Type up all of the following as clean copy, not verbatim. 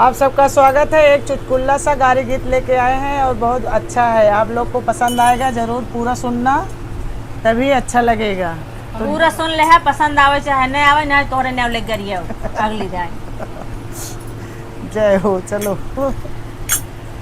आप सबका स्वागत है। एक चुटकुला सा गारी गीत लेके आए हैं और बहुत अच्छा है। आप लोग को पसंद आएगा, जरूर पूरा सुनना, तभी अच्छा लगेगा। तो पूरा सुन ले है, पसंद आवे चाहे नहीं आवे, नहीं तोरे ने ले गरिया अगली जाए। जय हो। चलो।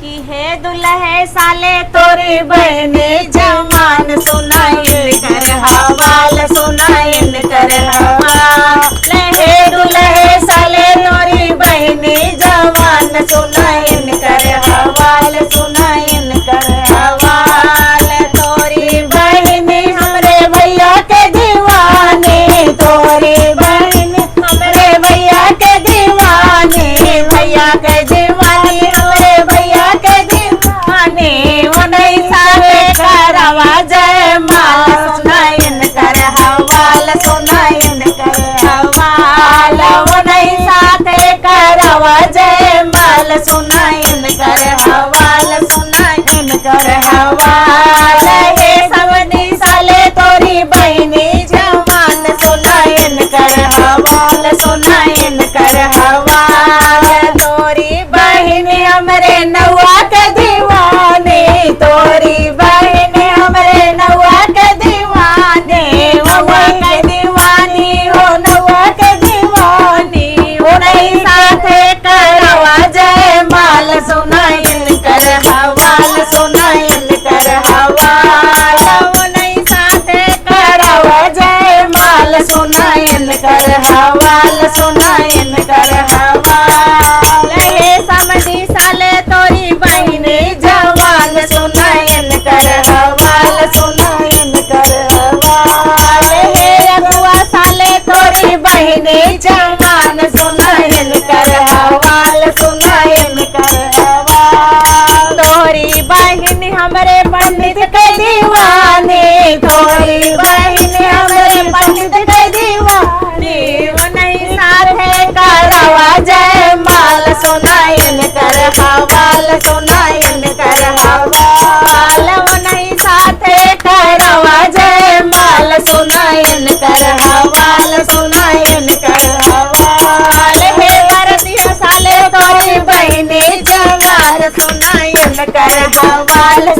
कि हे दुल्हे साले तोरी बहने जमान सुनाइन कर हवाल सुनाइन कर हवाल। हे दुल्हे साले तोरी बहने जमान सुनाइन कर हवाल सुनाइन कर हवाल। तोरी बहने हमरे भैया के दीवाने, तोरी बहने हमरे भैया के दीवाने, भैया के दीवाने हमरे भैया के दीवाने। उन्हीं साले करवा जय माल सुनाइन कर हवाल सुनाइन कर हवाल। उन्हीं साथे करवा जय माल सुनाइन कर हवाल सुनाइन कर हवाल। हे सबनी साले तोरी बहनी जवान सुनाइन कर हवाल सुनाइन कर हवाल। तोरी बहनी हमरे नौआ के दीवाने, तोरी बहनी हमरे नौआ के दीवाने, नौआ के दीवानी हो नौआ के दीवानी। उन्हीं साथे करवा जय माल सुनाइन कर हवाल सुनाइन कर हवाल। उन्हीं साथे करवा जय माल सुनाइन कर हवाल सुनाइन कर हवाल। हे समझी साले तोरी बहने जवान सुनाइन कर हवाल सुनाइन कर हवाल। हे रघुआ साले तोरी बहने जवान सुनाइन कर हवाल सुनाइन कर हवाल। तोरी बहन हमरे पंडित के दीवाने, तोरी बहन हमरे पंडित के दीवाने। उन्हीं साथे करवा जय माल सुनाइन कर हवाल सुनाइन कर हवाल। उन्हीं साथे करवा जय माल सुनाइन कर हवाल सुनाइन कर हवाल। हे बरतिया साले तोरी बहने जवान सुनाइन कर हवाल।